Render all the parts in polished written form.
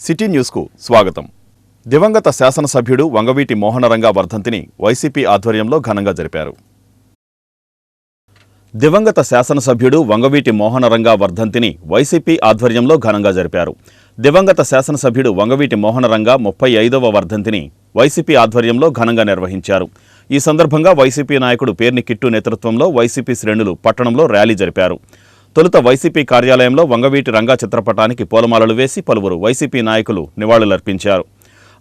City న్యూస్కు స్వాగతం. దివంగత శాసనసభ్యుడు వంగవీటి మోహనరంగా వర్ధంతిని వైసీపీ ఆధ్వర్యంలో ఘనంగా జరిపారు. దివంగత శాసనసభ్యుడు వంగవీటి మోహనరంగా వర్ధంతిని వైసీపీ ఆధ్వర్యంలో ఘనంగా జరిపారు. దివంగత శాసనసభ్యుడు వంగవీటి మోహనరంగా 35వ వర్ధంతిని వైసీపీ ఆధ్వర్యంలో ఘనంగా నిర్వహించారు. ఈ సందర్భంగా వైసీపీ నాయకుడు పేర్ని కిట్టు నేతృత్వంలో వైసీపీ శ్రేణులు పట్టణంలో ర్యాలీ జరిపారు. తొలుత వైసీపీ కార్యాలయంలో వంగవీటి రంగా చిత్రపటానికి పూలమాలలు వేసి పలువురు వైసీపీ నాయకులు నివాళులర్పించారు.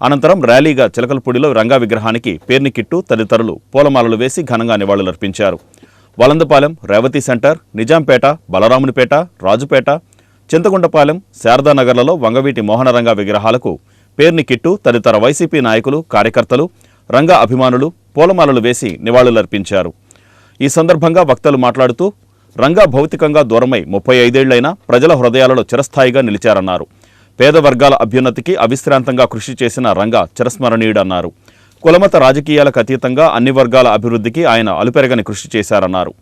అనంతరం ర్యాలీగా చిలకలపూడిలో రంగా విగ్రహానికి పేర్ని కిట్టు తదితరులు పూలమాలలు వేసి ఘనంగా నివాళులర్పించారు. వలందపాలెం, రేవతి సెంటర్, నిజాంపేట, బలరామునిపేట, రాజుపేట, చింతగుండపాలెం, శారదానగర్లలో వంగవీటి మోహనరంగా విగ్రహాలకు పేర్ని కిట్టు తదితర వైసీపీ నాయకులు, కార్యకర్తలు, రంగా అభిమానులు పూలమాలలు వేసి నివాళులర్పించారు. ఈ సందర్భంగా వక్తలు మాట్లాడుతూ రంగా భౌతికంగా దూరమై 35 ఏళ్లైనా ప్రజల హృదయాలలో చిరస్థాయిగా నిలిచారన్నారు. పేద వర్గాల అభ్యున్నతికి అవిశ్రాంతంగా కృషి చేసిన రంగా చిరస్మరణీయుడన్నారు. కులమత రాజకీయాలకు అతీతంగా అన్ని వర్గాల అభివృద్ధికి ఆయన అలుపెరగని కృషి చేశారన్నారు.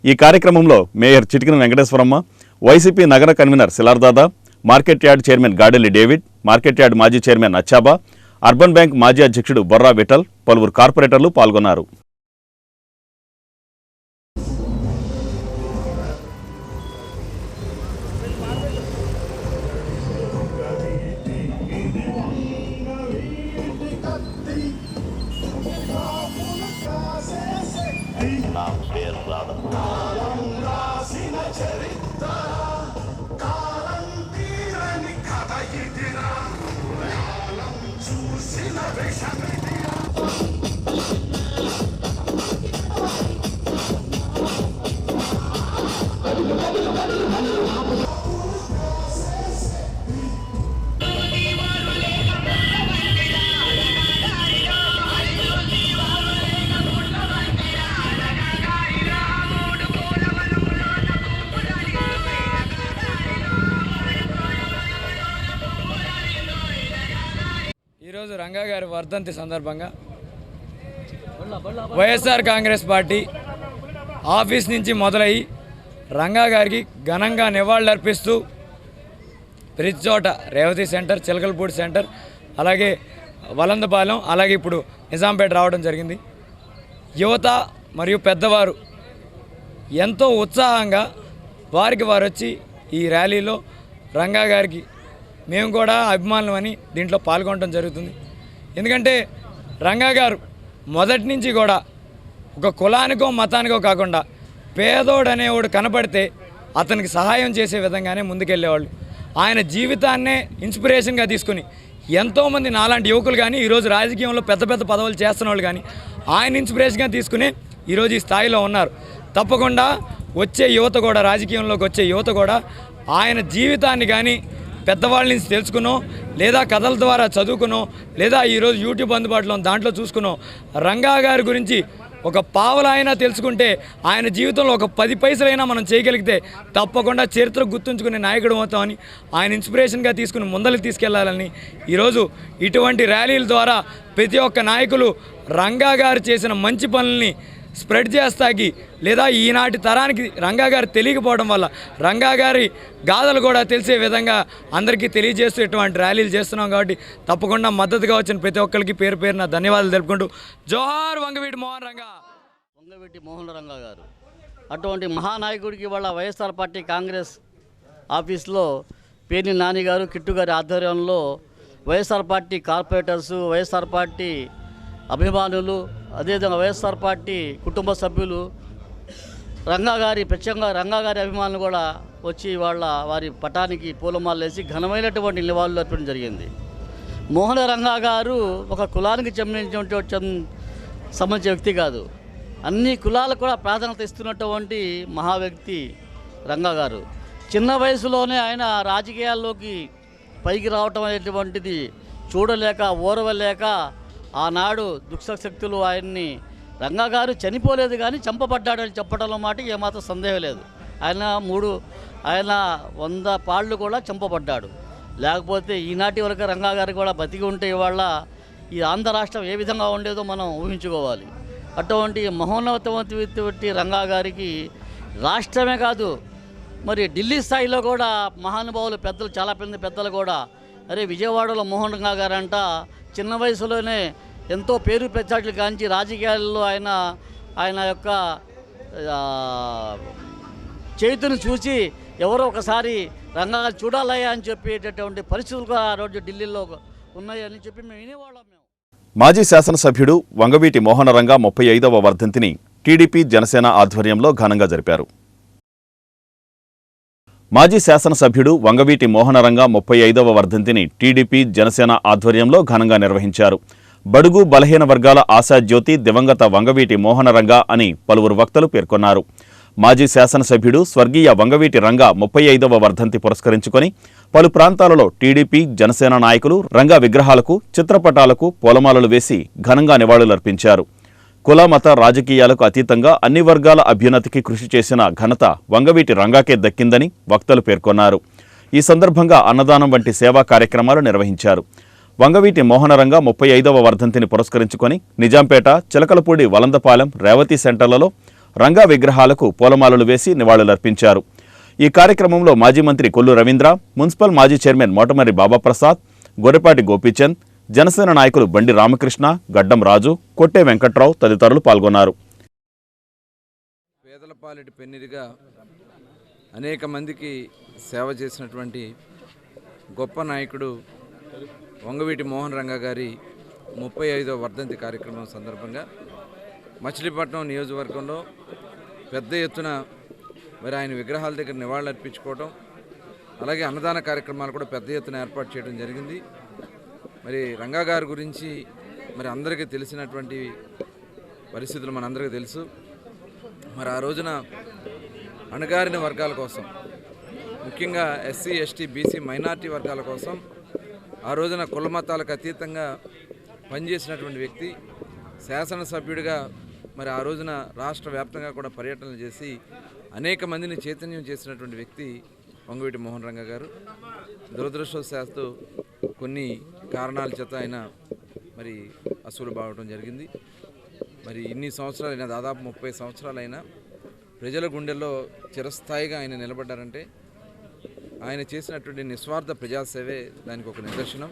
ఈ కార్యక్రమంలో మేయర్ చిటికిన వెంకటేశ్వరమ్మ, వైసీపీ నగర convener Shilardada, market yard chairman Gadelli David, market yard మాజీ చైర్మన్ అచ్చాబా, అర్బన్ బ్యాంక్ మాజీ అధ్యక్షుడు బొర్రా విఠల్, పలువురు కార్పొరేటర్లు పాల్గొన్నారు. ఈరోజు రంగా గారి వర్ధంతి సందర్భంగా వైఎస్ఆర్ కాంగ్రెస్ పార్టీ ఆఫీస్ నుంచి మొదలయ్యి రంగా గారికి ఘనంగా నివాళులర్పిస్తూ ప్రతి చోట రేవతి సెంటర్, చిలకలపూడి సెంటర్, అలాగే వలందపాలెం, అలాగే ఇప్పుడు నిజాంపేట రావడం జరిగింది. యువత మరియు పెద్దవారు ఎంతో ఉత్సాహంగా వారికి వారు వచ్చి ఈ ర్యాలీలో రంగా గారికి మేము కూడా అభిమానులమని దీంట్లో పాల్గొనడం జరుగుతుంది. ఎందుకంటే రంగా గారు మొదటి నుంచి కూడా ఒక కులానికో మతానికో కాకుండా పేదోడు అనేవాడు కనపడితే అతనికి సహాయం చేసే విధంగానే ముందుకెళ్ళేవాళ్ళు. ఆయన జీవితాన్నే ఇన్స్పిరేషన్గా తీసుకుని ఎంతోమంది నాలాంటి యువకులు కానీ ఈరోజు రాజకీయంలో పెద్ద పెద్ద పదవులు చేస్తున్న వాళ్ళు కానీ ఆయన ఇన్స్పిరేషన్గా తీసుకుని ఈరోజు ఈ స్థాయిలో ఉన్నారు. తప్పకుండా వచ్చే యువత కూడా, రాజకీయంలోకి వచ్చే యువత కూడా ఆయన జీవితాన్ని కానీ పెద్దవాళ్ళ నుంచి తెలుసుకునో, లేదా కథల ద్వారా చదువుకునో, లేదా ఈరోజు యూట్యూబ్ అందుబాటులో దాంట్లో చూసుకునో రంగా గారి గురించి ఒక పావలైనా తెలుసుకుంటే ఆయన జీవితంలో ఒక 10 పైసలైనా మనం చేయగలిగితే తప్పకుండా చరిత్ర గుర్తుంచుకునే నాయకుడు అవుతామని ఆయన ఇన్స్పిరేషన్గా తీసుకుని ముందరికి తీసుకెళ్లాలని ఈరోజు ఇటువంటి ర్యాలీల ద్వారా ప్రతి ఒక్క నాయకులు రంగా గారు చేసిన మంచి పనుల్ని స్ప్రెడ్ చేస్తాకి, లేదా ఈనాటి తరానికి రంగా గారు తెలియకపోవడం వల్ల రంగా గారి గాథలు కూడా తెలిసే విధంగా అందరికీ తెలియజేస్తూ ఇటువంటి ర్యాలీలు చేస్తున్నాం. కాబట్టి తప్పకుండా మద్దతుగా వచ్చిన ప్రతి ఒక్కరికి పేరు పేరున ధన్యవాదాలు తెలుపుకుంటూ జోహార్ వంగవీటి మోహన్ రంగా. వంగవీటి మోహన్ రంగా గారు అటువంటి మహానాయకుడికి వాళ్ళ వైఎస్ఆర్ పార్టీ కాంగ్రెస్ ఆఫీస్లో పేర్ని నాని గారు, కిట్టు గారి ఆధ్వర్యంలో YSR party corporators, YSR party అభిమానులు, అదేవిధంగా వైఎస్ఆర్ పార్టీ కుటుంబ సభ్యులు, ప్రత్యేకంగా రంగా గారి అభిమానులు కూడా వచ్చి వారి పటానికి పూలమాలలు వేసి ఘనమైనటువంటి నివాళులు అర్పడం జరిగింది. మోహన రంగా గారు ఒక కులానికి సంబంధించిన వ్యక్తి కాదు, అన్ని కులాలకు కూడా ప్రాధాన్యత ఇస్తున్నటువంటి మహా వ్యక్తి రంగా గారు. చిన్న వయసులోనే ఆయన రాజకీయాల్లోకి పైకి రావటం అనేటువంటిది చూడలేక, ఓర్వలేక ఆనాడు దుష్టశక్తులు ఆయన్ని రంగా గారు చనిపోలేదు కానీ చంపబడ్డాడని చెప్పడంలో మాటకి ఏమాత్రం సందేహం లేదు. ఆయన 100 పాళ్ళు కూడా చంపబడ్డాడు. లేకపోతే ఈనాటి వరకు రంగా గారు కూడా బతికి ఉంటే ఇవాళ ఈ ఆంధ్ర రాష్ట్రం ఏ విధంగా ఉండేదో మనం ఊహించుకోవాలి. అటువంటి మహోన్నతమైనటువంటి రంగా గారికి రాష్ట్రమే కాదు, మరి ఢిల్లీ స్థాయిలో కూడా మహానుభావులు, పెద్దలు, చాలా మంది పెద్దలు కూడా అరే విజయవాడలో మోహన్ రంగా గారంట చిన్న వయసులోనే ఎంతో పేరు ప్రఖ్యాతులు కాంచి రాజకీయాల్లో ఆయన యొక్క చేతును చూసి ఎవరో ఒకసారి రంగా గారు చూడాలయ్యా అని చెప్పేటటువంటి పరిస్థితులు ఆ రోజు ఢిల్లీలో ఉన్నాయని చెప్పి మేము వినేవాళ్ళం. మాజీ శాసనసభ్యుడు వంగవీటి మోహనరంగా 35వ వర్ధంతిని టీడీపీ జనసేన ఆధ్వర్యంలో ఘనంగా జరిపారు. మాజీ శాసనసభ్యుడు వంగవీటి మోహనరంగా 35వ వర్ధంతిని టీడీపీ జనసేన ఆధ్వర్యంలో ఘనంగా నిర్వహించారు. బడుగు బలహీన వర్గాల ఆశాజ్యోతి దివంగత వంగవీటి మోహనరంగా అని పలువురు వక్తలు పేర్కొన్నారు. మాజీ శాసనసభ్యుడు స్వర్గీయ వంగవీటి రంగా 35వ వర్ధంతి పురస్కరించుకొని పలు ప్రాంతాలలో టీడీపీ జనసేన నాయకులు రంగా విగ్రహాలకు చిత్రపటాలకు పూలమాలలు వేసి ఘనంగా నివాళులర్పించారు. కుల మత రాజకీయాలకు అతీతంగా అన్ని వర్గాల అభ్యున్నతికి కృషి చేసిన ఘనత వంగవీటి రంగాకే దక్కిందని వక్తలు పేర్కొన్నారు. ఈ సందర్భంగా అన్నదానం వంటి సేవా కార్యక్రమాలు నిర్వహించారు. వంగవీటి మోహనరంగా 35వ వర్ధంతిని పురస్కరించుకొని నిజాంపేట, చిలకలపూడి, వలందపాలెం, రేవతి సెంటర్లలో రంగా విగ్రహాలకు పూలమాలలు వేసి నివాళులర్పించారు. ఈ కార్యక్రమంలో మాజీ మంత్రి కొల్లు రవీంద్ర, మున్సిపల్ మాజీ చైర్మన్ మోటమర్రి బాబాప్రసాద్, గొర్రెపాటి గోపీచంద్, జనసేన నాయకులు బండి రామకృష్ణ, గడ్డం రాజు, కొట్టే వెంకట్రావు తదితరులు పాల్గొన్నారు. పేదల పాలిటి పెన్నిదిగా అనేక మందికి సేవ చేసినటువంటి గొప్ప నాయకుడు వంగవీటి మోహన్ రంగా గారి 35వ వర్ధంతి కార్యక్రమం సందర్భంగా మచిలీపట్నం నియోజకవర్గంలో పెద్ద ఎత్తున మరి ఆయన విగ్రహాల దగ్గర నివాళులు అర్పించుకోవడం, అలాగే అన్నదాన కార్యక్రమాలు కూడా పెద్ద ఎత్తున ఏర్పాటు చేయడం జరిగింది. మరి రంగా గారి గురించి మరి అందరికీ తెలిసినటువంటి పరిస్థితులు మనందరికీ తెలుసు. మరి ఆ రోజున అణగారిన వర్గాల కోసం, ముఖ్యంగా ఎస్సీ, ఎస్టీ, బీసీ, మైనార్టీ వర్గాల కోసం ఆ రోజున కుల మతాలకు అతీతంగా పనిచేసినటువంటి వ్యక్తి. శాసనసభ్యుడిగా మరి ఆ రోజున రాష్ట్ర వ్యాప్తంగా కూడా పర్యటనలు చేసి అనేక మందిని చైతన్యం చేసినటువంటి వ్యక్తి వంగవీటి మోహన్ రంగా గారు. దురదృష్టవశాత్తు కొన్ని కారణాల చేత ఆయన మరి అసూలు బాగటం జరిగింది. మరి ఇన్ని సంవత్సరాలైనా, దాదాపు 30 సంవత్సరాలైనా ప్రజల గుండెల్లో చిరస్థాయిగా ఆయన నిలబడ్డారంటే ఆయన చేసినటువంటి నిస్వార్థ ప్రజాసేవే దానికి ఒక నిదర్శనం.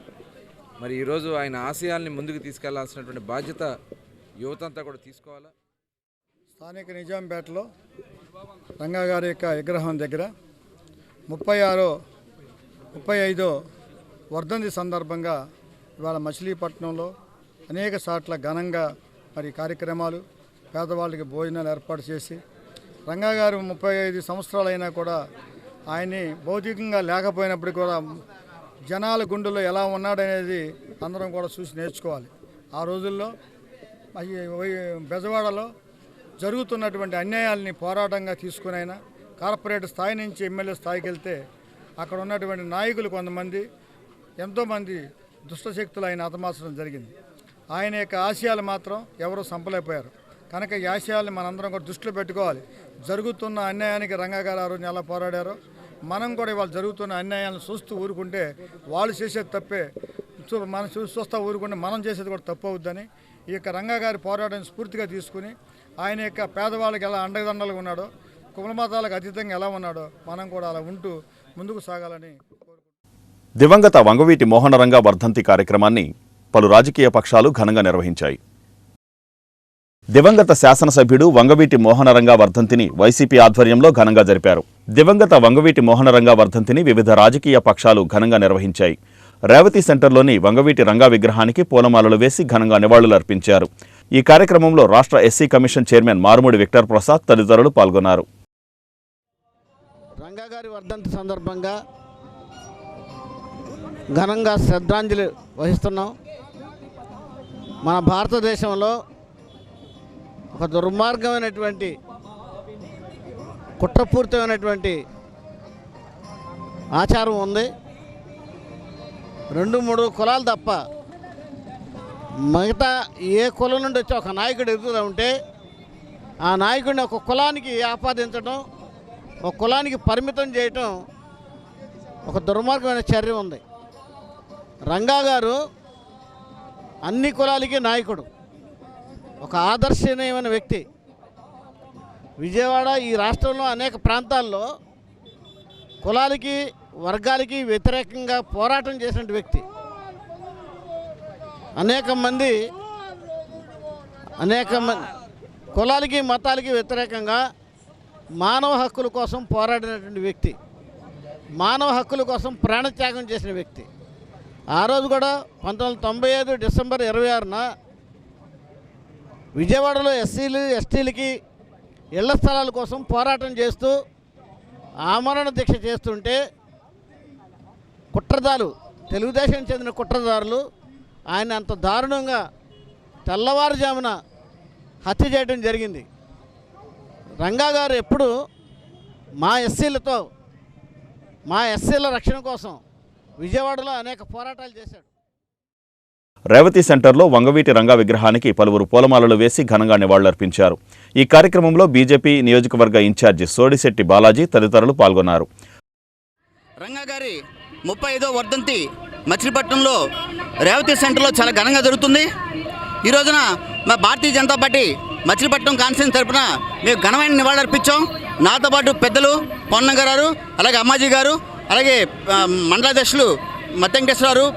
మరి ఈరోజు ఆయన ఆశయాల్ని ముందుకు తీసుకెళ్లాల్సినటువంటి బాధ్యత యువతంతా కూడా తీసుకోవాలా. స్థానిక నిజాంపేటలో రంగా గారి యొక్క విగ్రహం దగ్గర 35వ వర్ధంతి సందర్భంగా ఇవాళ మచిలీపట్నంలో అనేక చోట్ల ఘనంగా మరి కార్యక్రమాలు, పేదవాళ్ళకి భోజనాలు ఏర్పాటు చేసి, రంగా గారు 35 సంవత్సరాలైనా కూడా ఆయన్ని భౌతికంగా లేకపోయినప్పటికీ కూడా జనాల గుండెల్లో ఎలా ఉన్నాడనేది అందరం కూడా చూసి నేర్చుకోవాలి. ఆ రోజుల్లో బెజవాడలో జరుగుతున్నటువంటి అన్యాయాల్ని పోరాటంగా తీసుకుని అయినా కార్పొరేట్ స్థాయి నుంచి ఎమ్మెల్యే స్థాయికి వెళ్తే అక్కడ ఉన్నటువంటి నాయకులు కొంతమంది, ఎంతోమంది దుష్టశక్తులు ఆయన హతమార్చడం జరిగింది. ఆయన యొక్క ఆశయాలు మాత్రం ఎవరూ సంపలేకపోయారు. కనుక ఈ ఆశయాల్ని మనందరం కూడా దృష్టిలో పెట్టుకోవాలి. జరుగుతున్న అన్యాయానికి రంగా గారు ఆ రోజు ఎలా పోరాడారో మనం కూడా ఇవాళ జరుగుతున్న అన్యాయాలను చూస్తూ ఊరుకుంటే వాళ్ళు చేసేది తప్పే, మనం చూస్తూ ఊరుకుంటే మనం చేసేది కూడా తప్పు అవుద్దని ఈ యొక్క రంగా గారి పోరాటాన్ని స్ఫూర్తిగా తీసుకుని ఆయన యొక్క పేదవాళ్ళకి ఎలా అండదండలుగా ఉన్నాడో, కులమతాలకు అతీతంగా ఎలా ఉన్నాడో మనం కూడా అలా ఉంటూ ముందుకు సాగాలని కోరుకుంటున్నాను. దివంగత వంగవీటి మోహనరంగా వర్ధంతి కార్యక్రమాన్ని పలు రాజకీయ పక్షాలు ఘనంగా నిర్వహించాయి. దివంగత శాసనసభ్యుడు వంగవీటి మోహనరంగా వర్ధంతిని వైసీపీ ఆధ్వర్యంలో ఘనంగా జరిపారు. దివంగత వంగవీటి మోహనరంగా వర్ధంతిని వివిధ రాజకీయ పక్షాలు ఘనంగా నిర్వహించాయి. రేవతి సెంటర్లోని వంగవీటి రంగా విగ్రహానికి పూలమాలలు వేసి ఘనంగా నివాళులర్పించారు. ఈ కార్యక్రమంలో రాష్ట్ర SC commission chairman Marumudi Victor Prasad తదితరులు పాల్గొన్నారు. రంగా గారి వర్ధంతి సందర్భంగా ఘనంగా శ్రద్ధాంజలి వహిస్తున్నాం. మన భారతదేశంలో ఒక దుర్మార్గమైనటువంటి, కుట్రపూరితమైనటువంటి ఆచారం ఉంది. 2-3 కులాలు తప్ప మిగతా ఏ కులం నుండి వచ్చి ఒక నాయకుడు ఎదుగుతూ ఉంటే ఆ నాయకుడిని ఒక కులానికి ఆపాదించడం, ఒక కులానికి పరిమితం చేయటం ఒక దుర్మార్గమైన చర్య ఉంది. రంగా గారు అన్ని కులాలకి నాయకుడు, ఒక ఆదర్శనీయమైన వ్యక్తి. విజయవాడ, ఈ రాష్ట్రంలో అనేక ప్రాంతాల్లో కులాలకి వర్గాలకి వ్యతిరేకంగా పోరాటం చేసిన వ్యక్తి. అనేక మంది కులాలకి మతాలకి వ్యతిరేకంగా మానవ హక్కుల కోసం పోరాడినటువంటి వ్యక్తి, మానవ హక్కుల కోసం ప్రాణత్యాగం చేసిన వ్యక్తి. ఆ రోజు కూడా 1995 డిసెంబర్ 26న విజయవాడలో ఎస్సీలు ఎస్టీలకి ఇళ్ల స్థలాల కోసం పోరాటం చేస్తూ ఆమరణ దీక్ష చేస్తుంటే కుట్రదారులు, తెలుగుదేశం చెందిన కుట్రదారులు ఆయన అంత దారుణంగా తెల్లవారుజామున హత్య చేయడం జరిగింది. రంగా గారు ఎప్పుడు మా ఎస్సీల రక్షణ కోసం విజయవాడలో అనేక పోరాటాలు చేశాడు. రేవతి సెంటర్లో వంగవీటి రంగా విగ్రహానికి పలువురు పూలమాలలు వేసి ఘనంగా నివాళులర్పించారు. ఈ కార్యక్రమంలో బీజేపీ నియోజకవర్గ ఇన్ఛార్జి సోడిశెట్టి బాలాజీ తదితరులు పాల్గొన్నారు. రంగా గారి 35వ వర్ధంతి మచిలీపట్నంలో రేవతి సెంటర్లో చాలా ఘనంగా జరుగుతుంది. ఈ రోజున మా భారతీయ జనతా పార్టీ మచిలీపట్నం కాన్ఫరెన్స్ తరఫున మేము ఘనమైన నివాళులర్పించాం. నాతో పాటు పెద్దలు పొన్న గారు, అలాగే అమ్మాజీ గారు, అలాగే మండలాధ్యక్షులు మత్తంకేశ్వరరావు,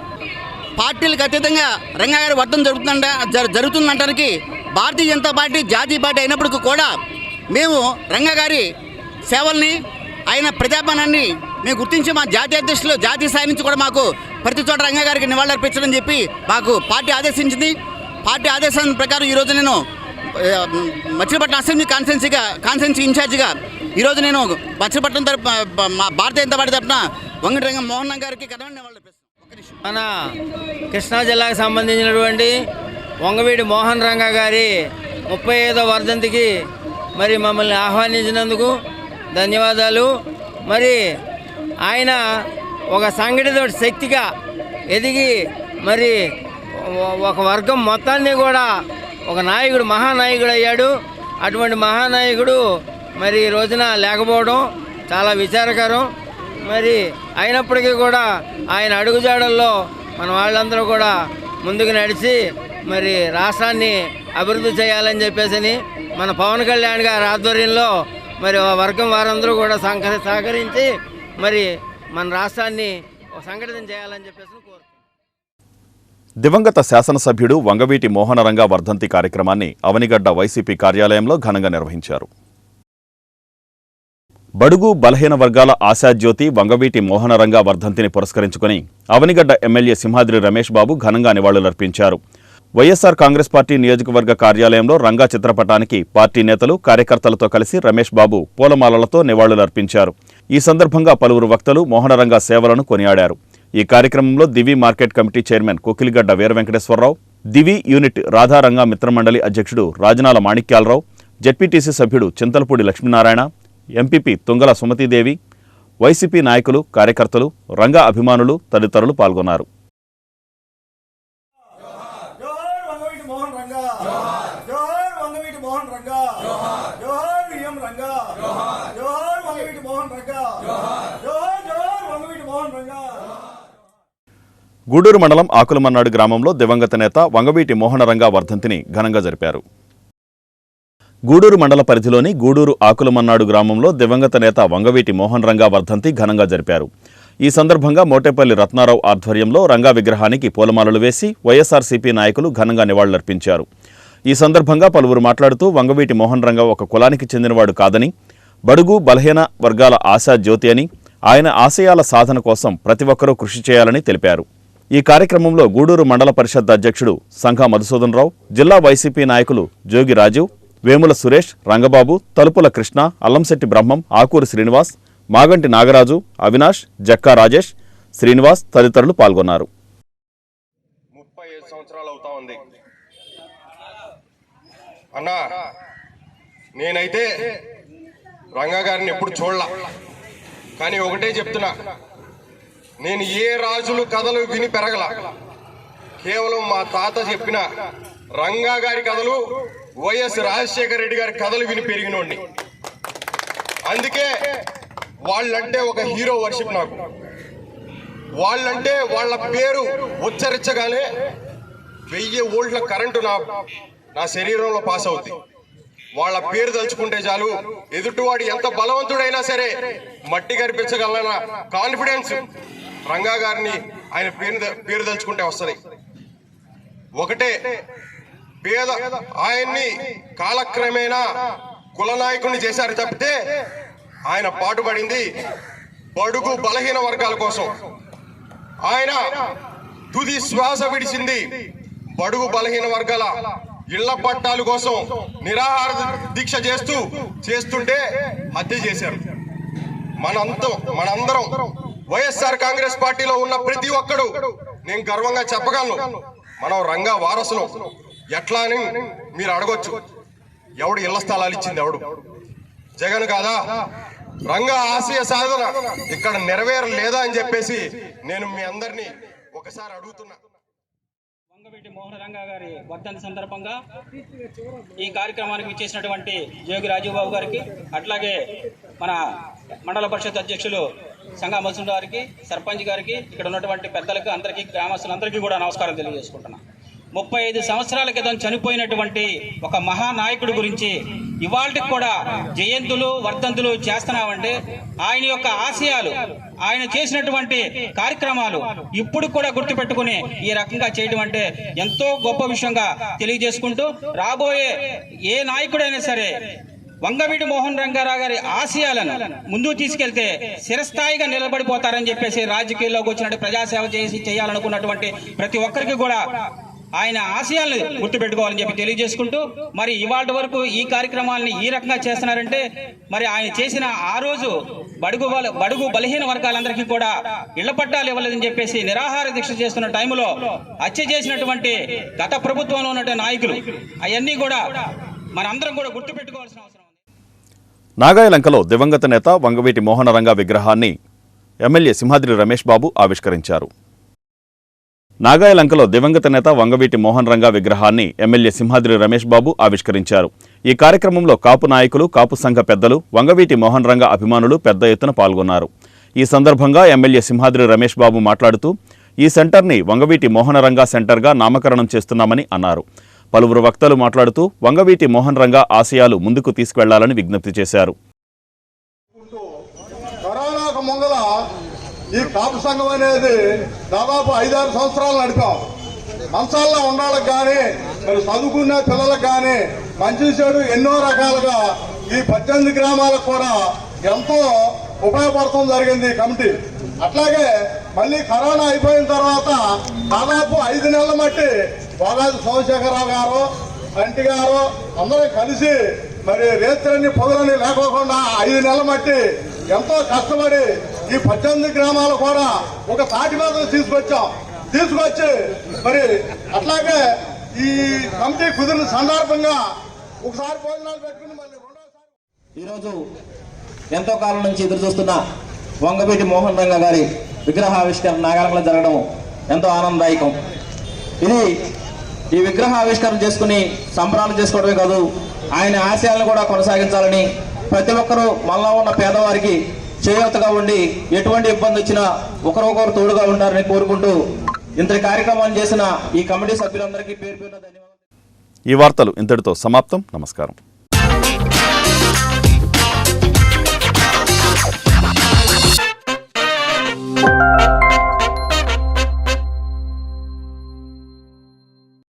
పార్టీలకు అతీతంగా రంగా గారి వర్ధం జరుగుతుందంటానికి భారతీయ జనతా పార్టీ జాతీయ పార్టీ అయినప్పటికీ కూడా మేము రంగా గారి సేవల్ని, ఆయన ప్రజాపానాన్ని మేము గుర్తించి మా జాతీయ అధ్యక్షులు జాతీయ స్థాయి నుంచి కూడా మాకు ప్రతి చోట రంగా గారికి నివాళులర్పించడం చెప్పి మాకు పార్టీ ఆదేశించింది. పార్టీ ఆదేశాల ప్రకారం ఈరోజు నేను మచిలీపట్నం అసెంబ్లీ కాన్స్టిట్యున్సీ ఇన్ఛార్జిగా ఈరోజు నేను మచిలీపట్నం మా భారతీయ జనతా పార్టీ తరఫున వంగవీటి రంగా మోహన్ రంగా గారికి ఘనమైన నివాళులర్పిస్తాను. మన కృష్ణా జిల్లాకు సంబంధించినటువంటి వంగవీటి మోహన్ రంగా గారి 35వ వర్ధంతికి మరి మమ్మల్ని ఆహ్వానించినందుకు ధన్యవాదాలు. మరి ఆయన ఒక సంఘటిత శక్తిగా ఎదిగి మరి ఒక వర్గం మొత్తాన్ని కూడా ఒక నాయకుడు, మహానాయకుడు అయ్యాడు. అటువంటి మహానాయకుడు మరి ఈ రోజున లేకపోవడం చాలా విచారకరం. మరి అయినప్పటికీ కూడా ఆయన అడుగుజాడల్లో మన వాళ్ళందరూ కూడా ముందుకు నడిచి మరి రాష్ట్రాన్ని అభివృద్ధి చేయాలని చెప్పేసి మన పవన్ కళ్యాణ్ గారి ఆధ్వర్యంలో మరి వర్గం వారందరూ కూడా సహకరించి మరి మన రాష్ట్రాన్ని సంఘటితం చేయాలని చెప్పేసి కోరుతున్నాను. దివంగత శాసనసభ్యుడు వంగవీటి మోహనరంగా వర్ధంతి కార్యక్రమాన్ని అవనిగడ్డ వైసీపీ కార్యాలయంలో ఘనంగా నిర్వహించారు. బడుగు బలహీన వర్గాల ఆశాజ్యోతి వంగవీటి మోహనరంగా వర్ధంతిని పురస్కరించుకుని అవనిగడ్డ ఎమ్మెల్యే సింహాద్రి రమేష్ బాబు ఘనంగా నివాళులర్పించారు. వైఎస్ఆర్ కాంగ్రెస్ పార్టీ నియోజకవర్గ కార్యాలయంలో రంగా చిత్రపటానికి పార్టీ నేతలు, కార్యకర్తలతో కలిసి రమేష్ బాబు పూలమాలలతో నివాళులర్పించారు. ఈ సందర్భంగా పలువురు వక్తలు మోహనరంగా సేవలను కొనియాడారు. ఈ కార్యక్రమంలో దివి మార్కెట్ కమిటీ చైర్మన్ కొకిలిగడ్డ వీర వెంకటేశ్వరరావు, దివి యూనిట్ రాధారంగా మిత్రమండలి అధ్యక్షుడు రాజనాల మాణిక్యాలరావు, జెడ్పీటీసీ సభ్యుడు చింతలపూడి లక్ష్మీనారాయణ, ఎంపీపీ తుంగల సుమతీదేవి, వైసీపీ నాయకులు, కార్యకర్తలు, రంగా అభిమానులు తదితరులు పాల్గొన్నారు. గూడూరు మండలం ఆకులమన్నాడు గ్రామంలో దివంగత నేత వంగవీటి మోహనరంగా వర్ధంతిని ఘనంగా జరిపారు. గూడూరు మండల పరిధిలోని గూడూరు ఆకులమన్నాడు గ్రామంలో దివంగత నేత వంగవీటి మోహనరంగా వర్ధంతి ఘనంగా జరిపారు. ఈ సందర్భంగా మోటేపల్లి రత్నారావు ఆధ్వర్యంలో రంగా విగ్రహానికి పూలమాలలు వేసి వైఎస్ఆర్సీపీ నాయకులు ఘనంగా నివాళులర్పించారు. ఈ సందర్భంగా పలువురు మాట్లాడుతూ వంగవీటి మోహనరంగా ఒక కులానికి చెందినవాడు కాదని, బడుగు బలహీన వర్గాల ఆశా జ్యోతి అని, ఆయన ఆశయాల సాధన కోసం ప్రతి ఒక్కరూ కృషి చేయాలని తెలిపారు. ఈ కార్యక్రమంలో గూడూరు మండల పరిషత్ అధ్యక్షుడు సంఘ మధుసూదనరావు, జిల్లా వైసీపీ నాయకులు జోగి రాజు, వేముల సురేష్, రంగబాబు, తలుపుల కృష్ణ, అల్లంశెట్టి బ్రహ్మం, ఆకూరి శ్రీనివాస్, మాగంటి నాగరాజు, అవినాష్, జక్కా రాజేష్, శ్రీనివాస్ తదితరులు పాల్గొన్నారు. 35 సంవత్సరాలు అవుతా ఉంది అన్నా. నేనైతే రంగా గారిని ఎప్పుడు చూడలా, కానీ ఒకటే చెప్తున్నా, నేను ఏ రాజులు కథలు విని పెరగల. కేవలం మా తాత చెప్పిన రంగా గారి కథలు, వైఎస్ రాజశేఖర రెడ్డి గారి కథలు విని పెరిగినోడిని. అందుకే వాళ్ళంటే ఒక హీరో వర్షిప్ నాకు. వాళ్ళంటే వాళ్ళ పేరు ఉచ్చరించగానే 1000 వోల్ట్ల కరెంటు నా శరీరంలో పాస్ అవుతుంది. వాళ్ళ పేరు తలుచుకుంటే చాలు ఎదుటివాడు ఎంత బలవంతుడైనా సరే మట్టి కనిపించగలన కాన్ఫిడెన్స్ రంగా గారిని ఆయన పేరు తలుచుకుంటే వస్తుంది. ఒకటే పేద ఆయన్ని కాలక్రమేణా కుల నాయకుడిని చేశారు తప్పితే ఆయన పాటుపడింది బడుగు బలహీన వర్గాల కోసం. ఆయన తుది శ్వాస విడిచింది బడుగు బలహీన వర్గాల ఇళ్ల పట్టాల కోసం నిరాహార దీక్ష చేస్తుంటే హత్య చేశారు. మనందరం వైఎస్ఆర్ కాంగ్రెస్ పార్టీలో ఉన్న ప్రతి ఒక్కడు నేను గర్వంగా చెప్పగలను, మనం రంగా వారసులు. ఎట్లా అని మీరు అడగొచ్చు, ఎవడు ఇళ్ల స్థలాలు ఇచ్చింది ఎవడు? జగన్ కాదా? రంగా ఆశయ సాధన ఇక్కడ నెరవేరలేదా అని చెప్పేసి నేను మీ అందరినీ ఒకసారి అడుగుతున్నా. వంగవీటి మోహన్ రంగా గారి వర్ధంతి సందర్భంగా ఈ కార్యక్రమానికి ఇచ్చేసినటువంటి జోగి రాజీవ్బాబు గారికి, అట్లాగే మన మండల పరిషత్ అధ్యక్షులు సంగా మసూన్ గారికి, సర్పంచ్ గారికి, ఇక్కడ ఉన్నటువంటి పెద్దలకు, అందరికీ, గ్రామస్తులందరికీ కూడా నమస్కారం తెలియజేసుకుంటున్నాను. 35 సంవత్సరాల క్రితం చనిపోయినటువంటి ఒక మహానాయకుడి గురించి ఇవాళకి కూడా జయంతులు వర్ధంతులు చేస్తున్నామంటే ఆయన యొక్క ఆశయాలు, ఆయన చేసినటువంటి కార్యక్రమాలు ఇప్పుడు కూడా గుర్తుపెట్టుకుని ఈ రకంగా చేయడం అంటే ఎంతో గొప్ప విషయంగా తెలియజేసుకుంటూ, రాబోయే ఏ నాయకుడైనా సరే వంగవీటి మోహన్ రంగారావు గారి ఆశయాలను ముందుకు తీసుకెళ్తే చిరస్థాయిగా నిలబడిపోతారని చెప్పేసి రాజకీయాల్లోకి వచ్చినట్టు ప్రజాసేవ చేయాలనుకున్నటువంటి ప్రతి ఒక్కరికి కూడా ఆయన ఆశయాలను గుర్తుపెట్టుకోవాలని చెప్పి తెలియజేసుకుంటూ, మరి ఇవాళ వరకు ఈ కార్యక్రమాలని ఈ రకంగా చేస్తున్నారంటే మరి ఆయన చేసిన ఆ రోజు బడుగు బలహీన వర్గాలందరికీ కూడా ఇళ్ల పట్టాలు ఇవ్వలేదని చెప్పేసి నిరాహార దీక్ష చేస్తున్న టైంలో హత్య చేసినటువంటి గత ప్రభుత్వంలో ఉన్న నాయకులు అవన్నీ కూడా మనందరం కూడా గుర్తుపెట్టుకోవాల్సిన అవసరం ఉంది. నాగాయలంకలో దివంగత నేత వంగవీటి మోహన రంగా విగ్రహాన్ని ఎమ్మెల్యే సింహాద్రి రమేష్ బాబు ఆవిష్కరించారు. నాగాయలంకలో దివంగత నేత వంగవీటి మోహన్ రంగా విగ్రహాన్ని ఎమ్మెల్యే సింహాద్రి రమేష్ బాబు ఆవిష్కరించారు. ఈ కార్యక్రమంలో కాపు నాయకులు, కాపు సంఘ పెద్దలు, వంగవీటి మోహన్ రంగా అభిమానులు పెద్ద ఎత్తున పాల్గొన్నారు. ఈ సందర్భంగా ఎమ్మెల్యే సింహాద్రి రమేష్ బాబు మాట్లాడుతూ ఈ సెంటర్ని వంగవీటి మోహన రంగా సెంటర్గా నామకరణం చేస్తున్నామని అన్నారు. పలువురు వక్తలు మాట్లాడుతూ వంగవీటి మోహన్ రంగా ఆశయాలు ముందుకు తీసుకెళ్లాలని విజ్ఞప్తి చేశారు. ఈ కాపు సంఘం అనేది దాదాపు 5-6 సంవత్సరాలు నడిపాం. మంచాల్లో ఉండాలకు కానీ, మరి చదువుకునే పిల్లలకు కానీ మంచి చెడు ఎన్నో రకాలుగా ఈ 18 గ్రామాలకు కూడా ఎంతో ఉపయోగపడటం జరిగింది కమిటీ. అట్లాగే మళ్ళీ కరోనా అయిపోయిన తర్వాత దాదాపు 5 నెలల మట్టి వాగాది సోమశేఖరరావు గారు, అంటి గారు అందరం కలిసి మరి రేత్రని పొగలని లేకోకుండా 5 నెలల మట్టి ఎంతో కష్టపడి ఈ 18 గ్రామాలు కూడా ఒక తాటి మీద తీసుకొచ్చి మరి అట్లాగే ఈ కమిటీ కుదిరిన సందర్భంగా ఒకసారి భోజనాలు పెట్టుకుని మళ్ళీ ఈరోజు ఎంతో కాలం నుంచి ఎదురు చూస్తున్న వంగవీటి మోహన్ రంగా గారి విగ్రహావిష్కరణ నాగాలంలో జరగడం ఎంతో ఆనందదాయకం. ఈ విగ్రహావిష్కరణ చేసుకుని సంబరాలు చేసుకోవడమే కాదు, ఆయన ఆశయాలను కూడా కొనసాగించాలని ప్రతి ఒక్కరూ మనలో ఉన్న పేదవారికి చేయూతగా ఉండి ఎటువంటి ఇబ్బంది వచ్చినా ఒకరొకరు తోడుగా ఉంటారని కోరుకుంటూ ఇంతటి కార్యక్రమాన్ని చేసిన ఈ కమిటీ సభ్యులందరికీ పేరు పేరున ధన్యవాదాలు. ఈ వార్తలు ఇంతటితో సమాప్తం. నమస్కారం.